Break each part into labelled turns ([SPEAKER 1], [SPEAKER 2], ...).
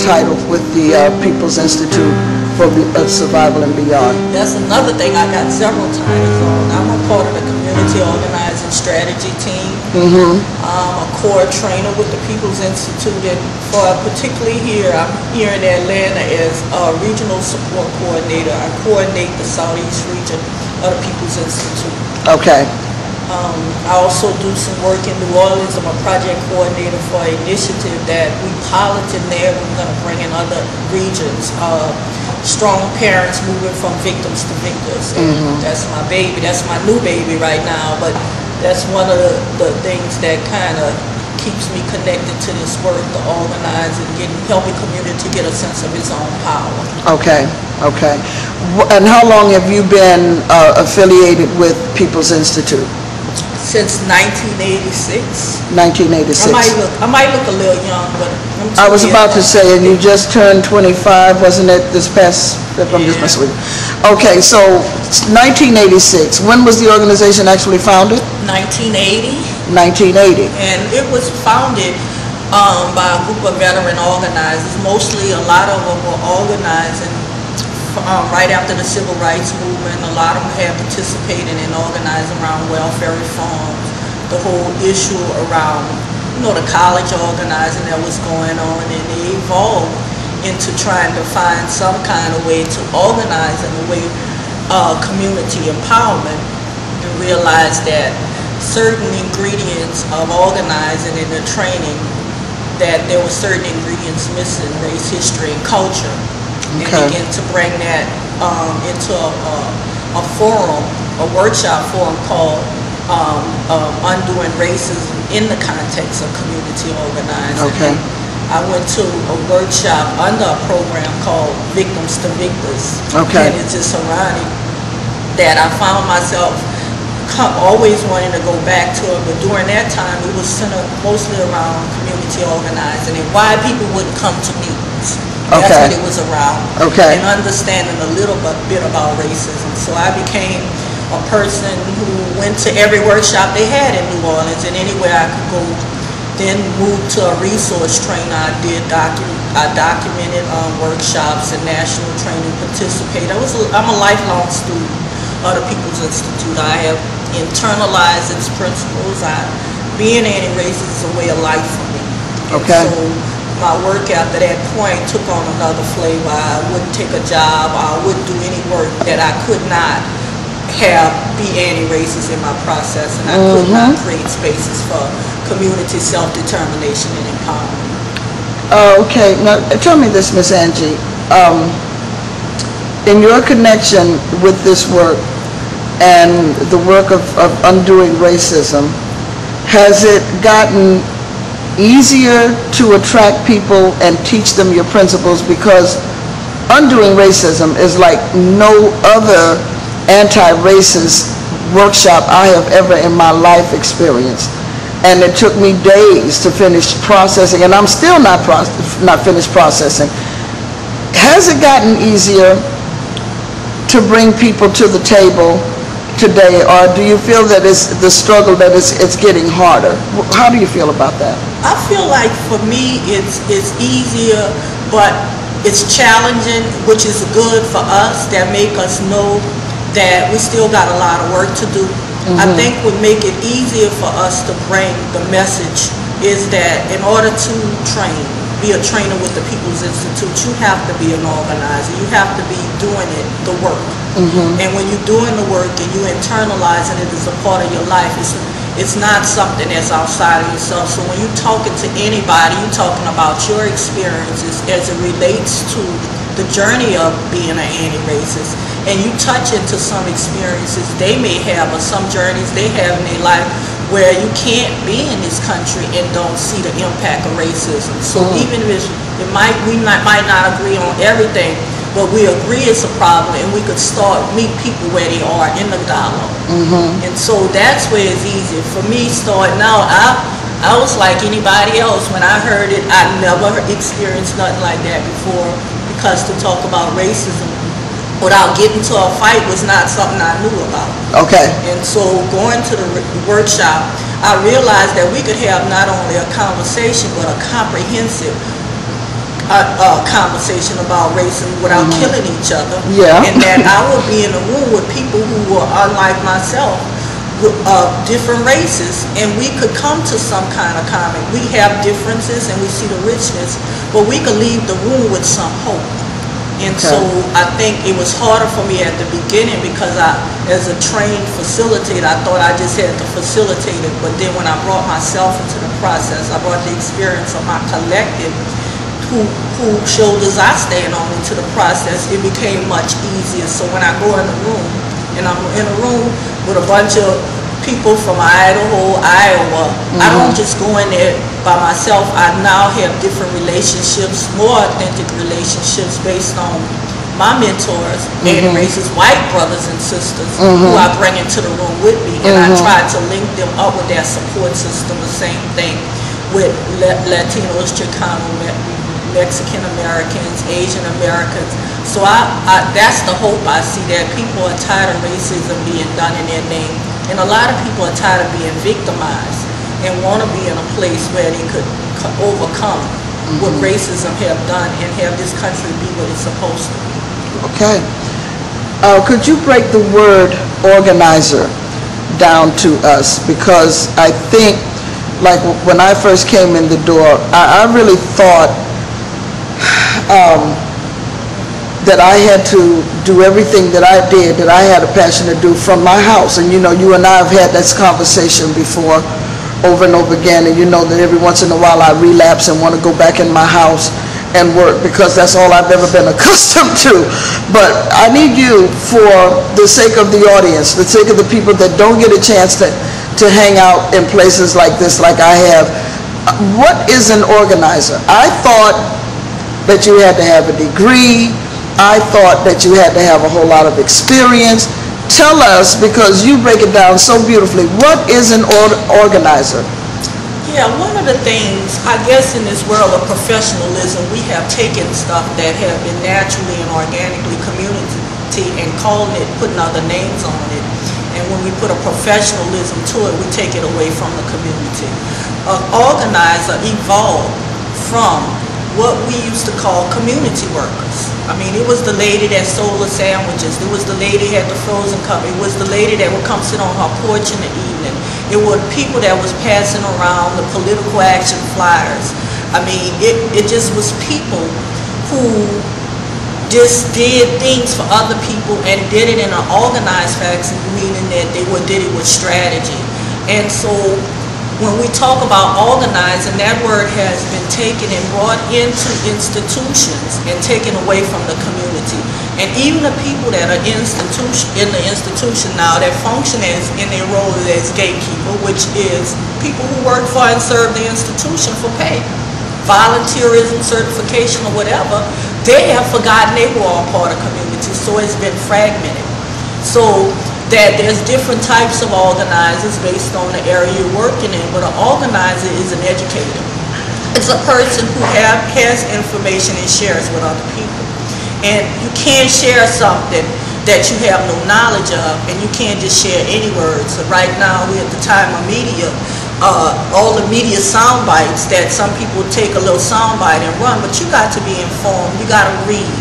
[SPEAKER 1] title with the People's Institute for Survival and Beyond.
[SPEAKER 2] That's another thing I got several titles on. I'm a part of the community organizing strategy team. I'm a core trainer with the People's Institute, and for particularly here, I'm here in Atlanta as a regional support coordinator. I coordinate the Southeast region of the People's Institute.
[SPEAKER 1] Okay.
[SPEAKER 2] I also do some work in New Orleans. I'm a project coordinator for an initiative that we piloted there. We're going to bring in other regions. Strong parents moving from victims to victors. And that's my baby. That's my new baby right now. But that's one of the things that kind of keeps me connected to this work, to organize and helping community get a sense of its own power.
[SPEAKER 1] Okay. Okay. And how long have you been affiliated with People's Institute?
[SPEAKER 2] Since 1986.
[SPEAKER 1] 1986.
[SPEAKER 2] I might look a little young, but
[SPEAKER 1] I was about to say, and you just turned 25, wasn't it, this past, if I'm just messing with you. Okay, so 1986. When was the organization actually founded?
[SPEAKER 2] 1980.
[SPEAKER 1] 1980.
[SPEAKER 2] And it was founded by a group of veteran organizers. Mostly, a lot of them were organizing right after the Civil Rights Movement. A lot of them had participated in organizing around welfare reform, the whole issue around, the college organizing that was going on, and they evolved into trying to find some kind of way to organize in a way community empowerment, and realize that certain ingredients of organizing and the training, that there were certain ingredients missing: race, history, and culture. And begin to bring that into a forum, a workshop forum called Undoing Racism in the context of community organizing.
[SPEAKER 1] Okay.
[SPEAKER 2] I went to a workshop under a program called Victims to Victors.
[SPEAKER 1] Okay.
[SPEAKER 2] And it's just ironic that I found myself always wanting to go back to it, but during that time it was centered mostly around community organizing and why people wouldn't come to meetings. That's what it was around.
[SPEAKER 1] Okay.
[SPEAKER 2] And understanding a little bit about racism. So I became a person who went to every workshop they had in New Orleans and anywhere I could go. Then moved to a resource trainer. I documented workshops and national training, participated. I'm a lifelong student of the People's Institute. I have internalized its principles. Being anti-racist is a way of life for me.
[SPEAKER 1] Okay.
[SPEAKER 2] And so my work after that point took on another flavor. I wouldn't take a job. I wouldn't do any work that I could not be anti-racist in my process, and I could not create spaces for community self-determination and empowerment. Okay,
[SPEAKER 1] now tell me this, Miss Angie. In your connection with this work and the work of undoing racism, has it gotten easier to attract people and teach them your principles? Because undoing racism is like no other anti-racist workshop I have ever in my life experienced, and it took me days to finish processing, and I'm still not finished processing. Has it gotten easier to bring people to the table today, or do you feel that it's the struggle that it's getting harder? How do you feel about that?
[SPEAKER 2] I feel like for me it's easier, but it's challenging, which is good for us, that make us know that we still got a lot of work to do. I think what make it easier for us to bring the message is that in order to be a trainer with the People's Institute, you have to be an organizer. You have to be doing the work. And when you're doing the work and you internalizing it as a part of your life, it's not something that's outside of yourself. So when you're talking to anybody, you're talking about your experiences as it relates to the journey of being an anti-racist, and you touch into some experiences they may have, or some journeys they have in their life where you can't be in this country and don't see the impact of racism. So even if we might not agree on everything, but we agree it's a problem, and we could meet people where they are in the dialogue. And so that's where it's easy. For me, starting out, I was like anybody else. When I heard it, I never experienced nothing like that before, because to talk about racism without getting to a fight was not something I knew about.
[SPEAKER 1] Okay.
[SPEAKER 2] And so going to the workshop, I realized that we could have not only a conversation, but a comprehensive conversation about racism without killing each other.
[SPEAKER 1] Yeah.
[SPEAKER 2] And that I would be in a room with people who were unlike myself, of different races, and we could come to some kind of common. We have differences and we see the richness, but we could leave the room with some hope. And so I think it was harder for me at the beginning because as a trained facilitator, I thought I just had to facilitate it. But then when I brought myself into the process, I brought the experience of my collective, who shoulders I stand on into the process, it became much easier. So when I go in the room, and I'm in a room with a bunch of people from Idaho, Iowa, I don't just go in there by myself. I now have different relationships, more authentic relationships based on my mentors and racist white brothers and sisters who I bring into the room with me, and I try to link them up with their support system. The same thing with Latinos, Chicano, Mexican Americans, Asian Americans. So that's the hope I see, that people are tired of racism being done in their name. And a lot of people are tired of being victimized and want to be in a place where they could overcome what racism have done and have this country be what it's supposed to be.
[SPEAKER 1] Okay. Could you break the word organizer down to us? Because I think, like when I first came in the door, I really thought that I had to do everything that I did, that I had a passion to do from my house. And you know, you and I have had this conversation before over and over again, and you know that every once in a while I relapse and want to go back in my house and work because that's all I've ever been accustomed to. But I need you, for the sake of the audience, the sake of the people that don't get a chance to hang out in places like this like I have, what is an organizer? I thought that you had to have a degree. I thought that you had to have a whole lot of experience. Tell us, because you break it down so beautifully, what is an organizer?
[SPEAKER 2] Yeah, one of the things, I guess, in this world of professionalism, we have taken stuff that have been naturally and organically community and calling it, putting other names on it. And when we put a professionalism to it, we take it away from the community. An organizer evolved from what we used to call community workers. I mean, it was the lady that sold the sandwiches. It was the lady that had the frozen cup. It was the lady that would come sit on her porch in the evening. It were people that was passing around the political action flyers. I mean, it just was people who just did things for other people and did it in an organized fashion, meaning that they did it with strategy. And so when we talk about organizing, that word has been taken and brought into institutions and taken away from the community. And even the people that are in the institution now that function as in their role as gatekeeper, which is people who work for and serve the institution for pay, volunteerism, certification, or whatever, they have forgotten they were all part of community. So it's been fragmented. So that there's different types of organizers based on the area you're working in, but an organizer is an educator. It's a person who has information and shares with other people. And you can't share something that you have no knowledge of, and you can't just share any words. So right now, we're at the time of media, all the media sound bites that some people take a little sound bite and run, but you got to be informed, you got to read.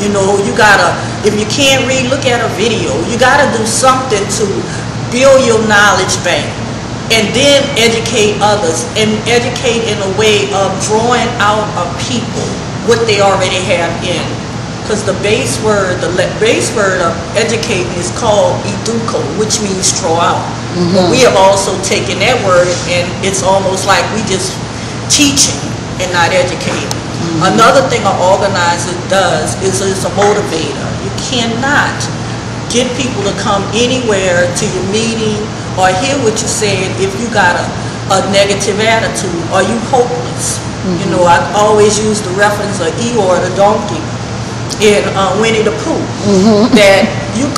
[SPEAKER 2] You know, you gotta, if you can't read, look at a video. You gotta do something to build your knowledge bank and then educate others, and educate in a way of drawing out of people what they already have in. Because the base word of educating is called educo, which means draw out. But we have also taken that word and it's almost like we just teaching and not educating. Another thing an organizer does is a motivator. You cannot get people to come anywhere to your meeting or hear what you're saying if you got a negative attitude or you hopeless. You know, I always use the reference of Eeyore the donkey in Winnie the Pooh, that you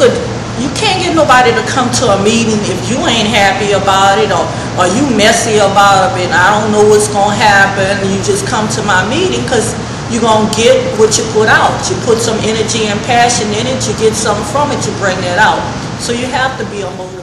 [SPEAKER 2] can't get nobody to come to a meeting if you ain't happy about it or you messy about it and I don't know what's going to happen. You just come to my meeting because you're going to get what you put out. You put some energy and passion in it, you get something from it, you bring that out. So you have to be a motivator.